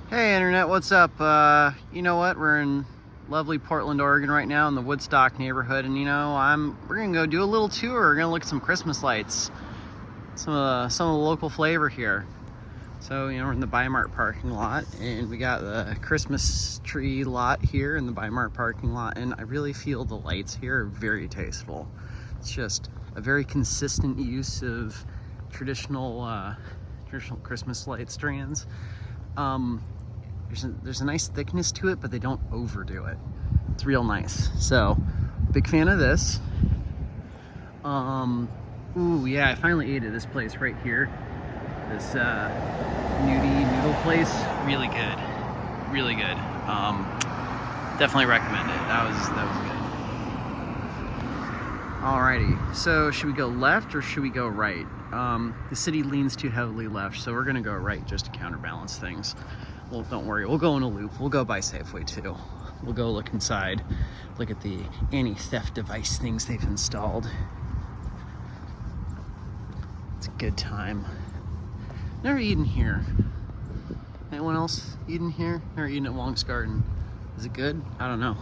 Hey Internet, what's up? You know what? We're in lovely Portland, Oregon right now in the Woodstock neighborhood, and we're gonna go do a little tour. We're gonna look at some Christmas lights, some of the local flavor here. So we're in the Bi-Mart parking lot, and we got the Christmas tree lot here in the Bi-Mart parking lot, and I really feel the lights here are very tasteful. It's just a very consistent use of traditional Christmas light strands. There's a nice thickness to it, but they don't overdo it. It's real nice. So, big fan of this. Ooh, yeah, I finally ate at this place right here. This noodle place. Really good. Really good. Definitely recommend it. That was good. Alrighty, so should we go left or should we go right? The city leans too heavily left, so we're gonna go right just to counterbalance things. Well, don't worry, we'll go in a loop. We'll go by Safeway too. We'll go look inside, look at the anti-theft device things they've installed. It's a good time. Never eaten here. Anyone else eaten here? Never eaten at Wong's Garden. Is it good? I don't know.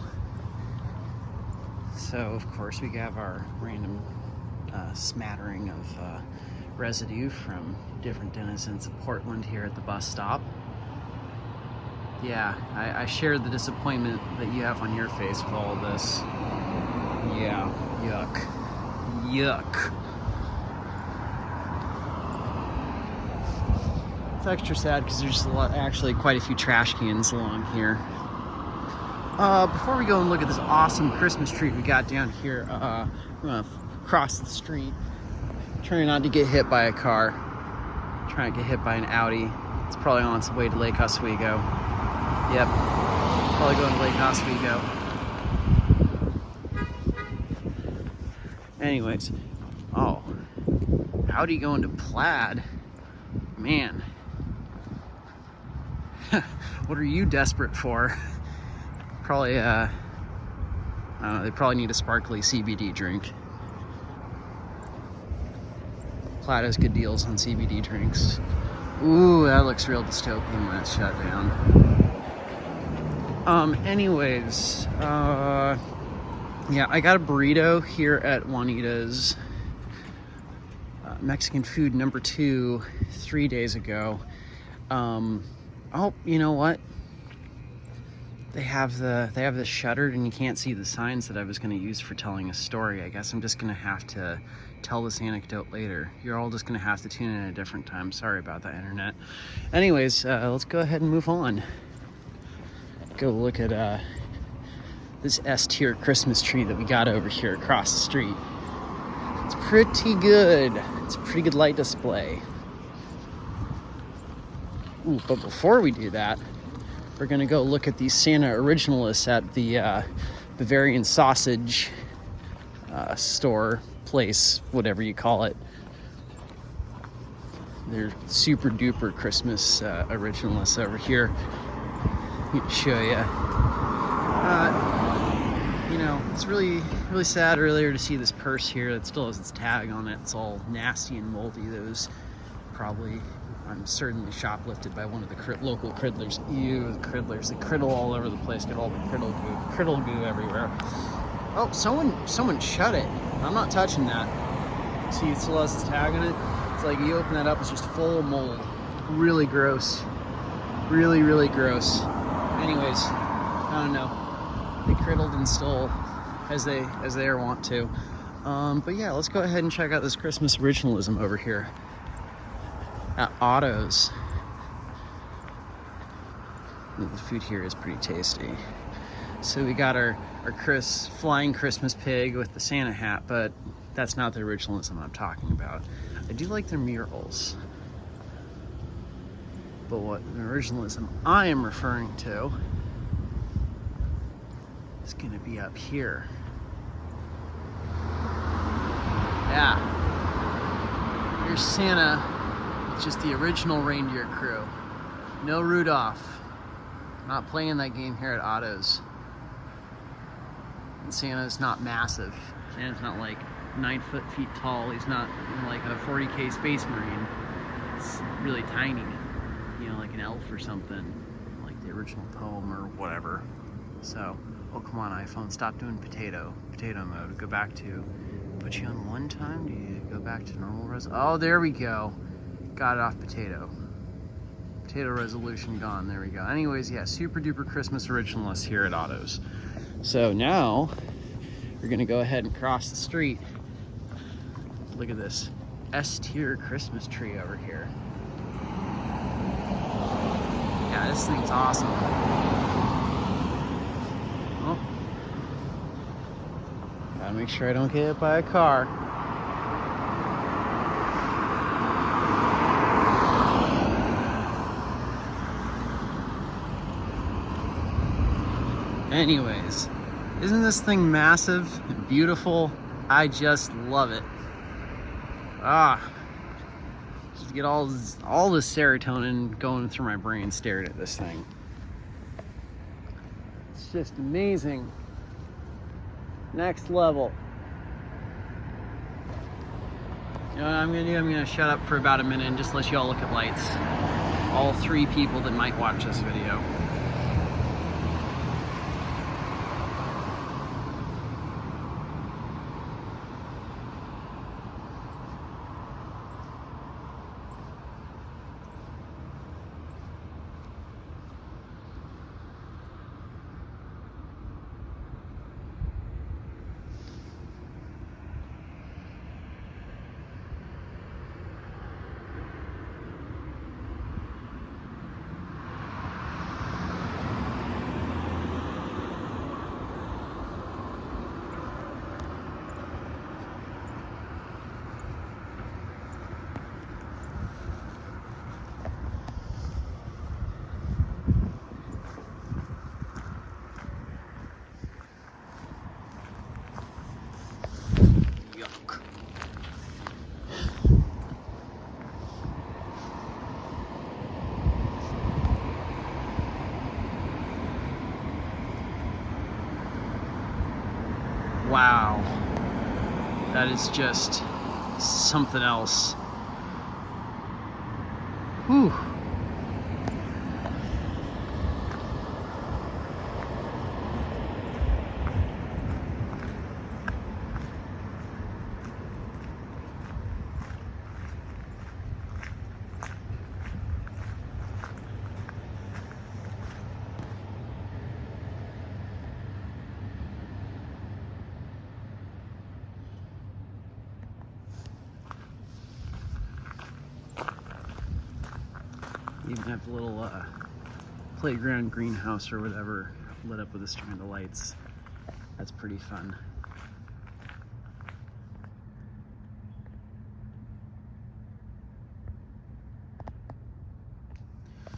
So, of course, we have our random smattering of residue from different denizens of Portland here at the bus stop. Yeah, I share the disappointment that you have on your face with all of this. Yeah, yuck. Yuck. It's extra sad because there's actually quite a few trash cans along here. Before we go and look at this awesome Christmas tree we got down here, we're gonna cross the street. Trying not to get hit by a car. Trying to get hit by an Audi. It's probably on its way to Lake Oswego. Yep, probably going to Lake Oswego. Anyways, oh, howdy going to Plaid? Man, what are you desperate for? Probably, I don't know, they probably need a sparkly CBD drink. Plaid has good deals on CBD drinks. Ooh, that looks real dystopian when it's shut down. Anyways, yeah, I got a burrito here at Juanita's Mexican food number 2 3 days ago. Oh, you know what? They have this shuttered and you can't see the signs that I was going to use for telling a story. I guess I'm just going to have to tell this anecdote later. You're all just going to have to tune in at a different time. Sorry about that, Internet. Anyways, let's go ahead and move on. Go look at this S-tier Christmas tree that we got over here across the street. It's pretty good. It's a pretty good light display. Ooh, but before we do that, we're gonna go look at the Santa Originalists at the Bavarian sausage store, place, whatever you call it. They're super duper Christmas Originalists over here. Let me show you. It's really sad earlier to see this purse here that still has its tag on it. It's all nasty and moldy. Those probably, I'm certainly shoplifted by one of the local criddlers. Ew, the criddlers. They criddle all over the place. Get all the criddle goo everywhere. Oh, someone shut it. I'm not touching that. See, it still has its tag on it. It's like you open that up, it's just full of mold. Really gross. Really, really gross. Anyways, I don't know. They criddled and stole as they are wont to. But yeah, let's go ahead and check out this Christmas originalism over here at Otto's. The food here is pretty tasty. So we got our flying Christmas pig with the Santa hat, but that's not the originalism I'm talking about. I do like their murals. But what the originalism I am referring to is gonna be up here. Yeah. Here's Santa. It's just the original reindeer crew. No Rudolph. Not playing that game here at Otto's. And Santa's not massive. Santa's not like 9 feet tall. He's not like a 40K Space Marine. It's really tiny. Like an elf or something. the original poem or whatever. So, oh come on iPhone, stop doing potato mode. Go back to, put you on 1 time, do you go back to normal oh there we go. Got it off potato resolution gone, there we go. Anyways, yeah, super duper Christmas originalist here at Otto's. So now, we're gonna go ahead and cross the street. Look at this S-tier Christmas tree over here. Yeah, this thing's awesome. Oh. Gotta make sure I don't get hit by a car. Anyways, isn't this thing massive and beautiful? I just love it. Just get all this serotonin going through my brain staring at this thing. It's just amazing. Next level. You know what I'm gonna do? I'm gonna shut up for about a minute and just let you all look at lights. All 3 people that might watch this video. Wow, that is just something else. Whew. Even have the little playground greenhouse or whatever lit up with a strand of lights. That's pretty fun.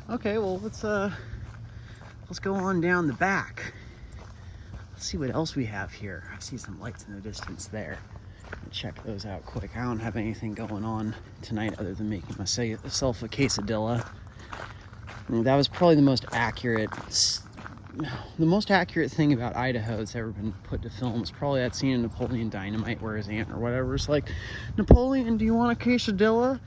Okay, well let's go on down the back. Let's see what else we have here. I see some lights in the distance there. I'll check those out quick. I don't have anything going on tonight other than making myself a quesadilla. I mean, that was probably the most accurate thing about Idaho that's ever been put to film. Is probably that scene in Napoleon Dynamite where his aunt or whatever is like, Napoleon, do you want a quesadilla?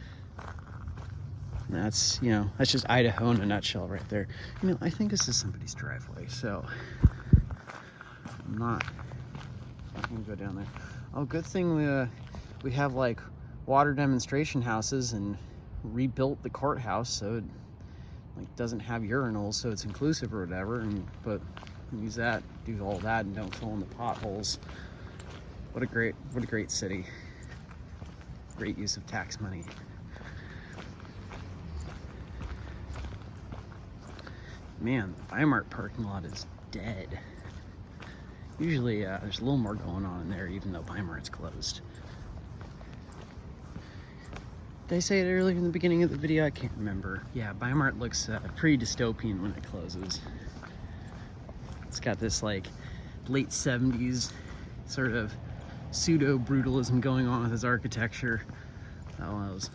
And that's, you know, that's just Idaho in a nutshell right there. You know, I think this is somebody's driveway, so I'm not gonna go down there. Oh, good thing we have like water demonstration houses and rebuilt the courthouse so it like doesn't have urinals, so it's inclusive or whatever, but use that, do all that, and don't fill in the potholes. What a great city. Great use of tax money. Man, the Weimar parking lot is dead. Usually there's a little more going on in there, even though Weimart's closed. Did I say it earlier in the beginning of the video? I can't remember. Yeah, Weimart looks pretty dystopian when it closes. It's got this like late 70s sort of pseudo-brutalism going on with its architecture. Those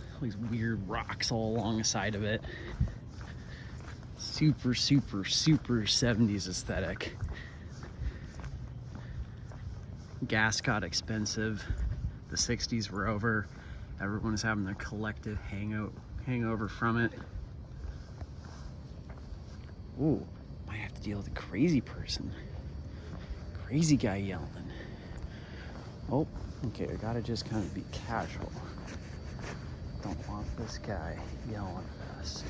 weird rocks all along the side of it. Super 70s aesthetic. Gas got expensive. The 60s were over. Everyone is having their collective hangover from it. Ooh, deal with a crazy person. Crazy guy yelling. Oh, okay, I gotta just kind of be casual. Don't want this guy yelling at us.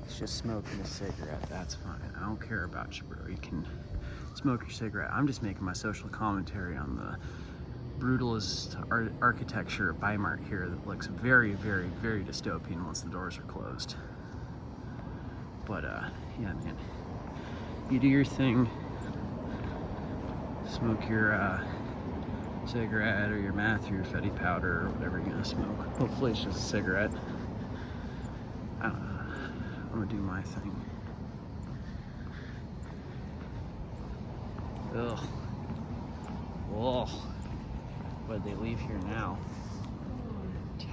He's just smoking a cigarette, that's fine. I don't care about you, bro. You can smoke your cigarette. I'm just making my social commentary on the brutalist architecture of Weimar here that looks very, very, very dystopian once the doors are closed. But yeah, man, you do your thing. Smoke your cigarette or your meth or your fetty powder or whatever you're gonna smoke. Hopefully it's just a cigarette. I'm gonna do my thing. Ugh. Whoa. What did they leave here now?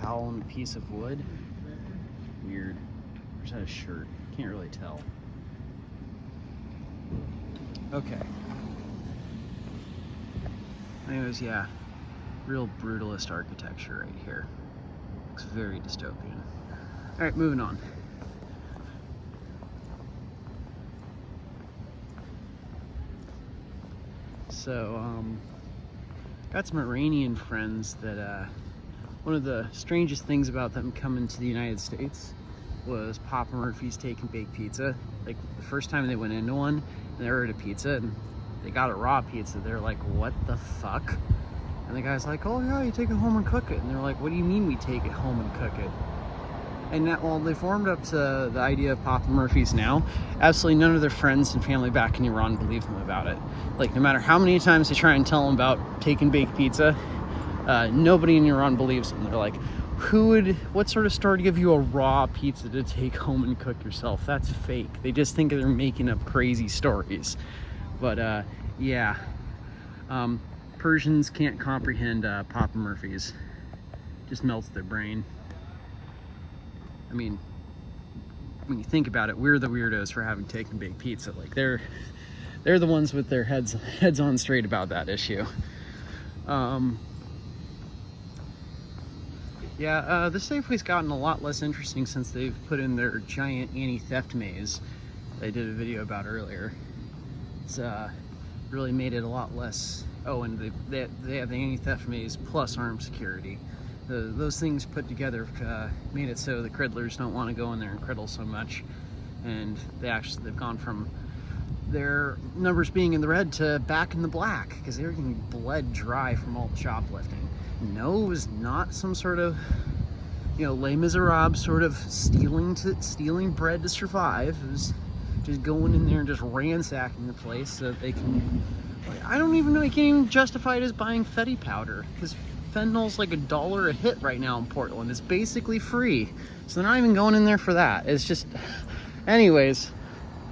Towel and a piece of wood? Weird. Where's that a shirt? Can't really tell. Okay. Anyways, yeah. Real brutalist architecture right here. Looks very dystopian. Alright, moving on. So, got some Iranian friends that, one of the strangest things about them coming to the United States was Papa Murphy's taking baked pizza. Like, the first time they went into one, and they ordered a pizza, and they got a raw pizza. They're like, what the fuck? And the guy's like, oh yeah, you take it home and cook it. And they're like, what do you mean we take it home and cook it? And that, well, they formed up to the idea of Papa Murphy's now. Absolutely none of their friends and family back in Iran believe them about it. Like, no matter how many times they try and tell them about taking baked pizza, nobody in Iran believes them. They're like, what sort of store would give you a raw pizza to take home and cook yourself? That's fake. They just think they're making up crazy stories. But yeah, Persians can't comprehend Papa Murphy's. Just melts their brain. I mean, when you think about it, we're the weirdos for having taken baked pizza. Like, they're the ones with their heads on straight about that issue. Yeah, the Safeway's gotten a lot less interesting since they've put in their giant anti-theft maze that I did a video about earlier. It's really made it a lot less. Oh, and they have the anti-theft maze plus armed security. Those things put together made it so the criddlers don't want to go in there and criddle so much, and they've gone from their numbers being in the red to back in the black because they were getting bled dry from all the shoplifting. No, it was not some sort of, you know, Les Miserables sort of stealing bread to survive. It was just going in there and just ransacking the place so that they can. Like, I don't even know. You can't even justify it as buying fetty powder because fentanyl's like $1 a hit right now in Portland. It's basically free, so they're not even going in there for that. It's just, anyways.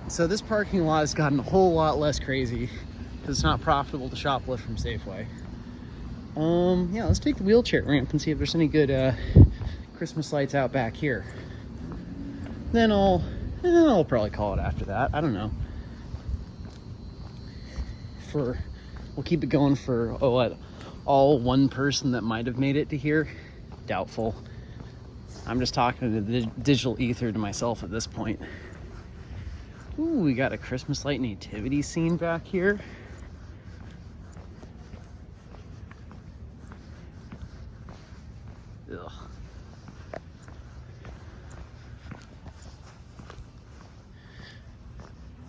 So this parking lot has gotten a whole lot less crazy because it's not profitable to shoplift from Safeway. Yeah, let's take the wheelchair ramp and see if there's any good Christmas lights out back here. Then I'll probably call it after that. I don't know. We'll keep it going for all one person that might have made it to here. Doubtful. I'm just talking to the digital ether to myself at this point. Ooh, we got a Christmas light nativity scene back here. Ugh.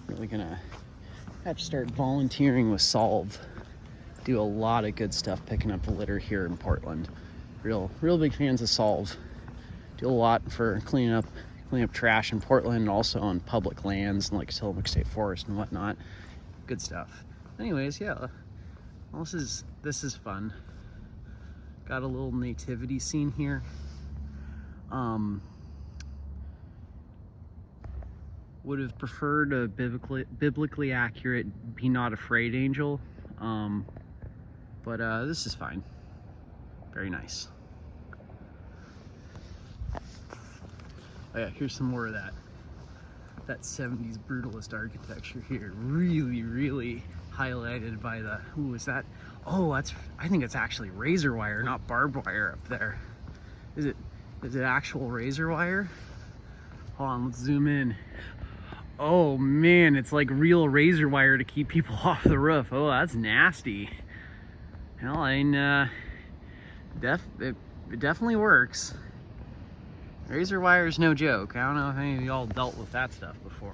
Really gonna have to start volunteering with Solve. Do a lot of good stuff picking up the litter here in Portland. Real big fans of Solve. Do a lot for cleaning up trash in Portland and also on public lands and like Tillamook State Forest and whatnot. Good stuff. Anyways, yeah, well, this is fun. Got a little nativity scene here. Would have preferred a biblically accurate "Be Not Afraid" angel, but this is fine. Very nice. Oh yeah, here's some more of that 70s brutalist architecture here. Really highlighted by the, ooh, is that, oh, I think it's actually razor wire, not barbed wire up there. Is it actual razor wire? Hold on, let's zoom in. Oh man, it's like real razor wire to keep people off the roof. Oh, that's nasty. Well, I mean, it definitely works. Razor wire is no joke. I don't know if any of y'all dealt with that stuff before.